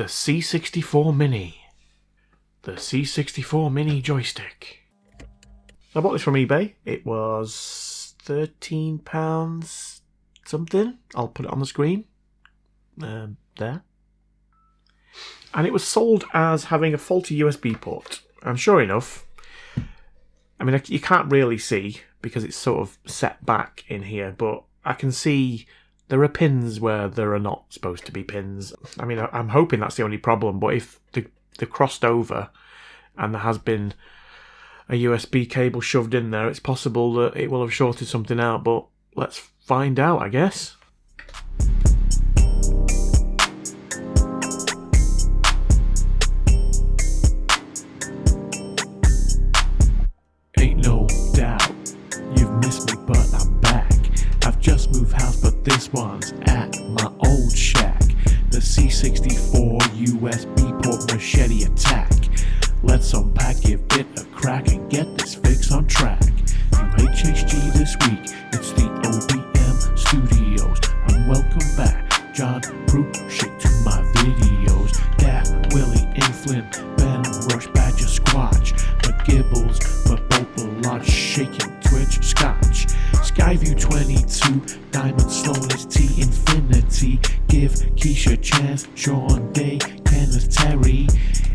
the C64 Mini. The C64 Mini joystick. I bought this from eBay. It was £13 something. I'll put it on the screen. There. And it was sold as having a faulty USB port. And sure enough, I mean, you can't really see because it's sort of set back in here, but I can see there are pins where there are not supposed to be pins. I mean, I'm hoping that's the only problem, but if they're crossed over and there has been a USB cable shoved in there, it's possible that it will have shorted something out, but let's find out, I guess. Ain't no doubt you've missed me, but I'm back. I've just moved house, but this one's at my old shack. The C64 USB port machete attack. Let's unpack, give it a crack, and get this fix on track. UHHG this week, it's the OBM Studios. And welcome back, John Shake to my videos. Dad, Willie, and Flynn, Ben, Rush, Badger, Squatch, McGibbles, but Lodge, Shaking, Twitch, Scotch, Skyview 22, Diamond, Slowness, T, Infinity, Give, Keisha, Chance, Sean, Day, Kenneth, Terry,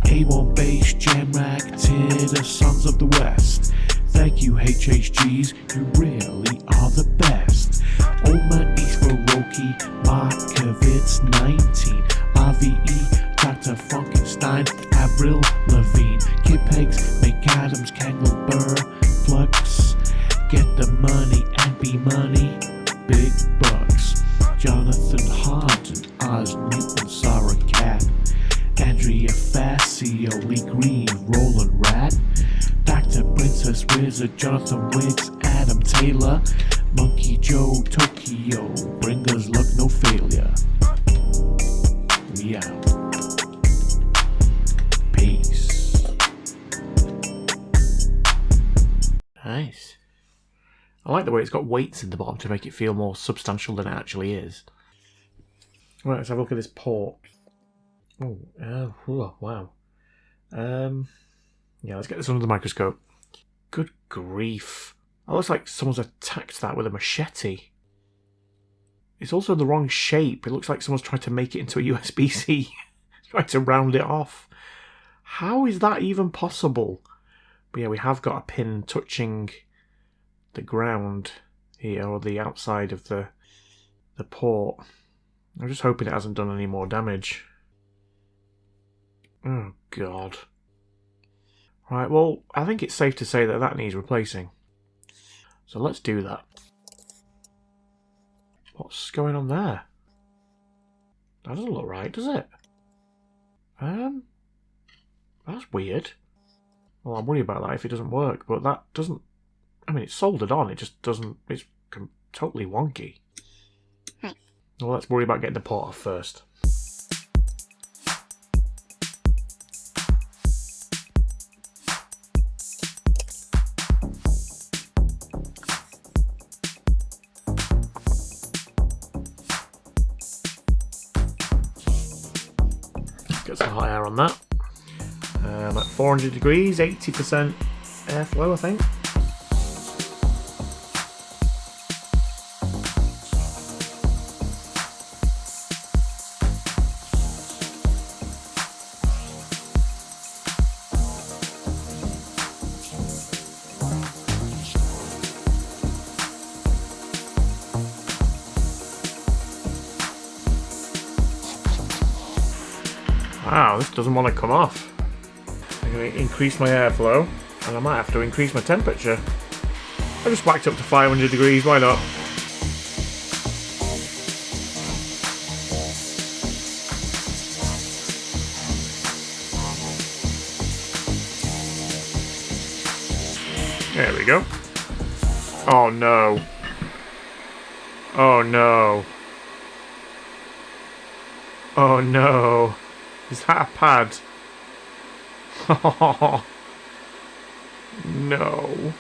A1 Bass, Jamrack, the Sons of the West. Thank you, HHGs, you really are the best. Old Man East for Roki, Markovitz 19, RVE, Dr. Frankenstein, Avril Lavigne, Kid Pegs, McAdams, Kangle Burr, Flux, get the money and be money, big bucks. Jonathan Harden, Oz Newton, Sarah Cat, Andrea Facio, Lee Green, Roland Rat, Dr. Princess Wizard, Jonathan Wicks, Adam Taylor, Monkey Joe, Tokyo, bring us luck, no failure. We out. Peace. Nice. I like the way it's got weights in the bottom to make it feel more substantial than it actually is. Right, let's have a look at this port. Oh, wow. Yeah, let's get this under the microscope. Good grief. That looks like someone's attacked that with a machete. It's also the wrong shape. It looks like someone's tried to make it into a USB-C. Tried to round it off. How is that even possible? But yeah, we have got a pin touching the ground here, or the outside of the port. I'm just hoping it hasn't done any more damage. Oh, God. Right, well, I think it's safe to say that that needs replacing. So let's do that. What's going on there? That doesn't look right, does it? That's weird. Well, I'm worried about that if it doesn't work, but that doesn't... I mean, it's soldered on, it just doesn't... It's totally wonky. Well, let's worry about getting the port off first. Get some hot air on that. At 400 degrees, 80% airflow, I think. Wow, this doesn't want to come off. I'm going to increase my airflow, and I might have to increase my temperature. I just whacked up to 500 degrees, why not? There we go. Oh no. Oh no. Oh no. Is that a pad? Oh, no.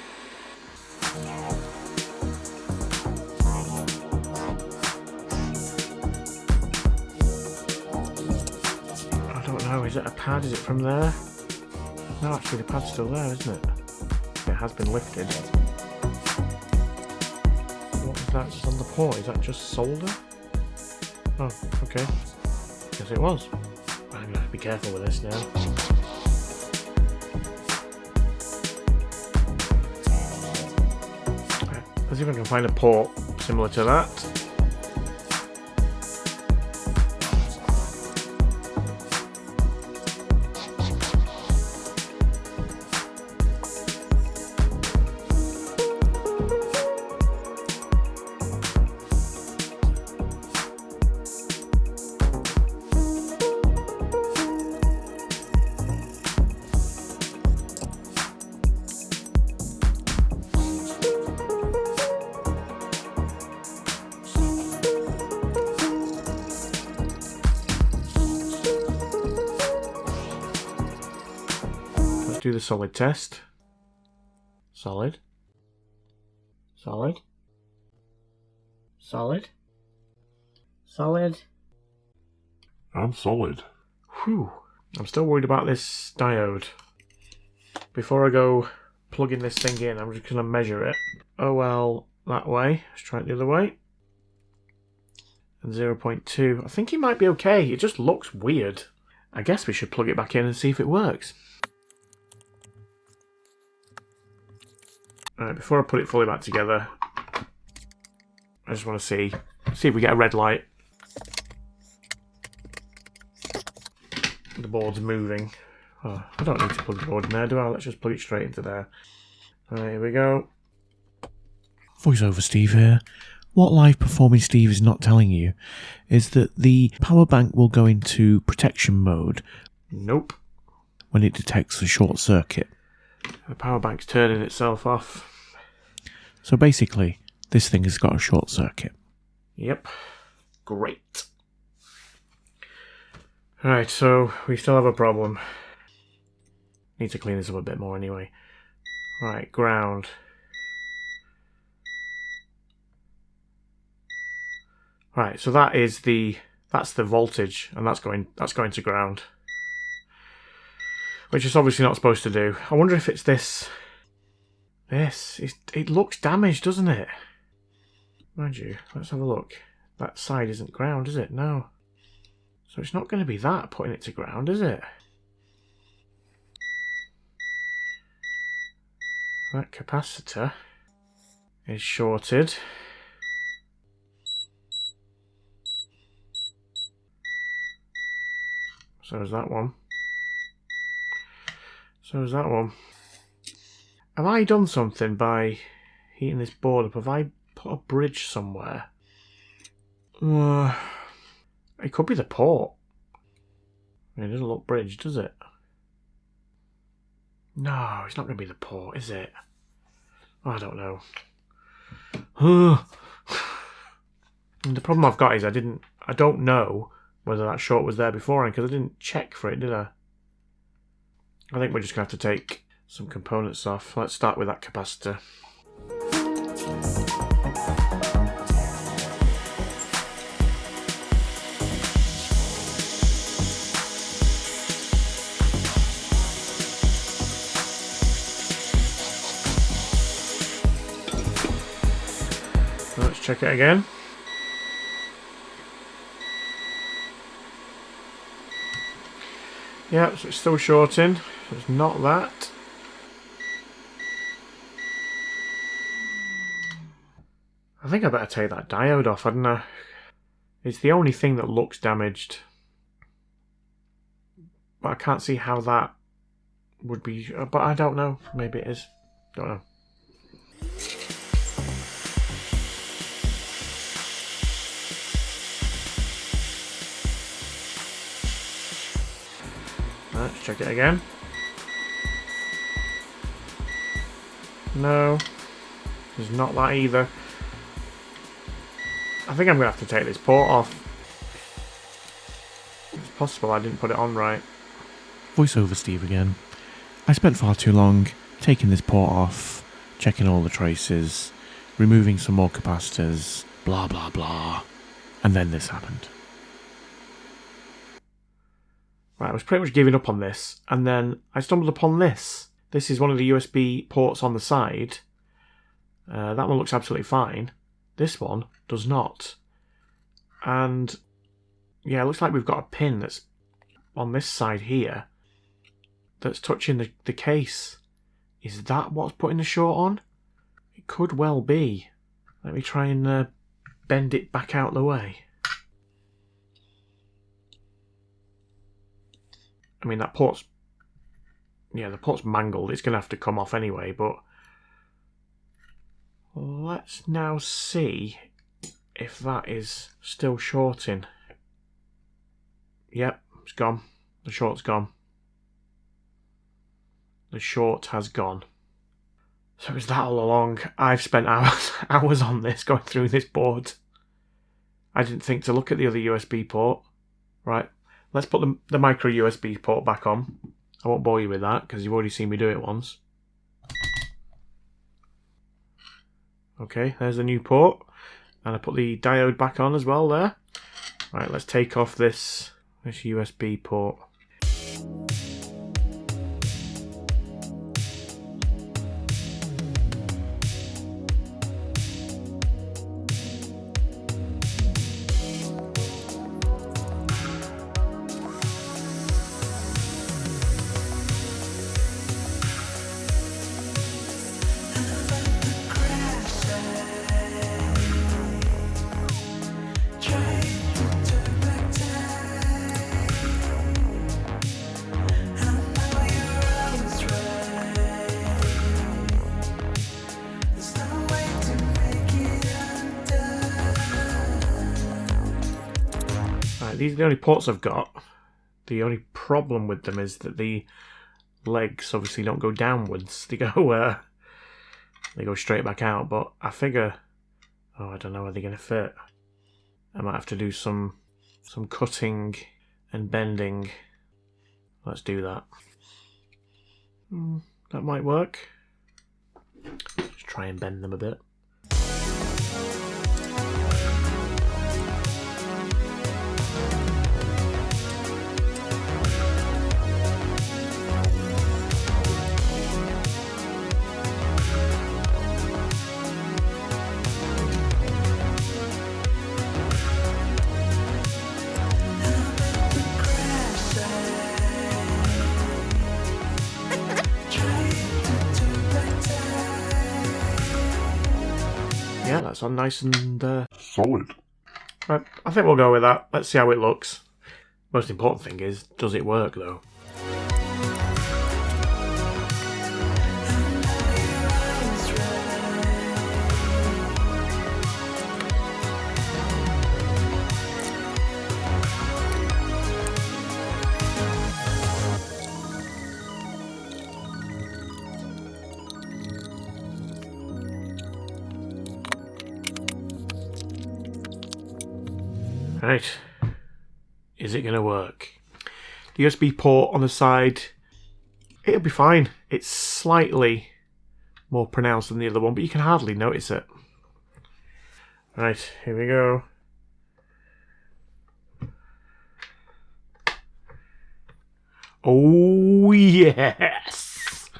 I Oh, is it a pad? Is it from there? No, actually the pad's still there, isn't it? It has been lifted. What is that just on the port? Is that just solder? Oh, okay. Guess it was. I'm gonna have to be careful with this now. Okay. Let's see if I can find a port similar to that. Do the solid test. Solid. Solid. Solid. Solid. I'm solid. Whew. I'm still worried about this diode. Before I go plugging this thing in, I'm just going to measure it. Oh well, that way. Let's try it the other way. And 0.2. I think it might be okay. It just looks weird. I guess we should plug it back in and see if it works. Alright, before I put it fully back together, I just want to see if we get a red light. The board's moving. Oh, I don't need to plug the board in there, do I? Let's just plug it straight into there. Alright, here we go. Voiceover Steve here. What live performing Steve is not telling you is that the power bank will go into protection mode. Nope. When it detects a short circuit. The power bank's turning itself off. So basically, this thing has got a short circuit. Yep. Great. Alright, so we still have a problem. Need to clean this up a bit more anyway. Right, ground. Right, so that's the voltage, and that's going to ground. Which is obviously not supposed to do. I wonder if it's this. It looks damaged, doesn't it? Mind you, let's have a look. That side isn't ground, is it? No. So it's not going to be that putting it to ground, is it? That capacitor is shorted. So is that one. So is that one. Have I done something by heating this board up? Have I put a bridge somewhere? It could be the port. It doesn't look bridged, does it? No, it's not going to be the port, is it? I don't know. And the problem I've got is I don't know whether that short was there beforehand because I didn't check for it, did I? I think we're just going to have to take some components off. Let's start with that capacitor. Let's check it again. Yeah, so it's still shorting. So it's not that. I think I better take that diode off, hadn't I? It's the only thing that looks damaged. But I can't see how that would be. But I don't know. Maybe it is. Don't know. Let's check it again. No, it's not that either. I think I'm going to have to take this port off. It's possible I didn't put it on right. Voiceover Steve again. I spent far too long taking this port off, checking all the traces, removing some more capacitors, blah blah blah, and then this happened. Right, I was pretty much giving up on this, and then I stumbled upon this. This is one of the USB ports on the side. That one looks absolutely fine. This one does not. And yeah, it looks like we've got a pin that's on this side here that's touching the case. Is that what's putting the short on? It could well be. Let me try and bend it back out of the way. I mean, that port's... yeah, the port's mangled. It's going to have to come off anyway, but... let's now see if that is still shorting. Yep, it's gone. The short's gone. The short has gone. So it was that all along. I've spent hours on this, going through this board. I didn't think to look at the other USB port. Right, let's put the micro USB port back on. I won't bore you with that, because you've already seen me do it once. Okay, there's the new port. And I put the diode back on as well there. Right, let's take off this USB port. These are the only ports I've got. The only problem with them is that the legs obviously don't go downwards. They go straight back out. But I figure, oh, I don't know, are they going to fit? I might have to do some cutting and bending. Let's do that. That might work. Just try and bend them a bit. Yeah, that's on nice and Solid. right, I think we'll go with that. Let's see how it looks. Most important thing is, does it work though? Right, is it going to work? The USB port on the side, it'll be fine. It's slightly more pronounced than the other one, but you can hardly notice it. Right, here we go. Oh yes!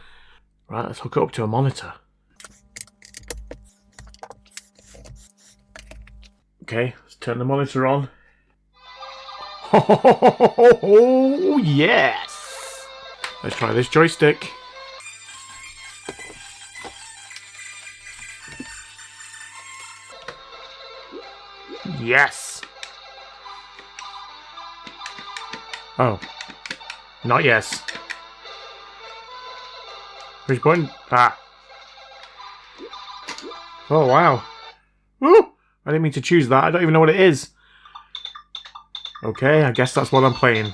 Right, let's hook it up to a monitor. Okay, let's turn the monitor on. Oh yes! Let's try this joystick. Yes! Oh. Not yes. Which button? Ah. Oh wow. Woo! I didn't mean to choose that. I don't even know what it is. Okay, I guess that's what I'm playing.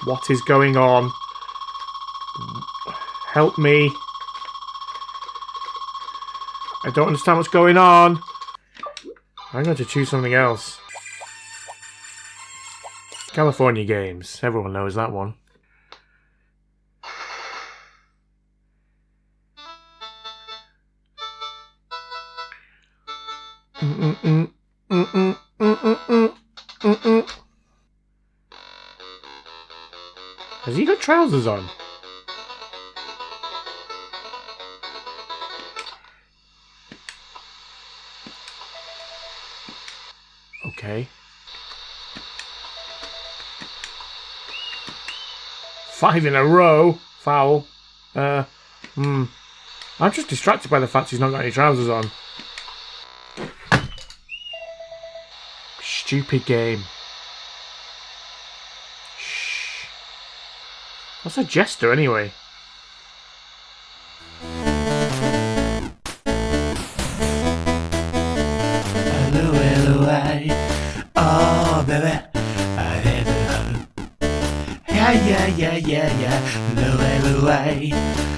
What is going on? Help me. I don't understand what's going on. I'm going to choose something else. California Games. Everyone knows that one. Has he got trousers on? Okay. 5 in a row. Foul. I'm just distracted by the fact he's not got any trousers on. Stupid game. Shh. What's a jester anyway? Hello, hello, I. Oh, baby. Yeah. Hello, hello, I.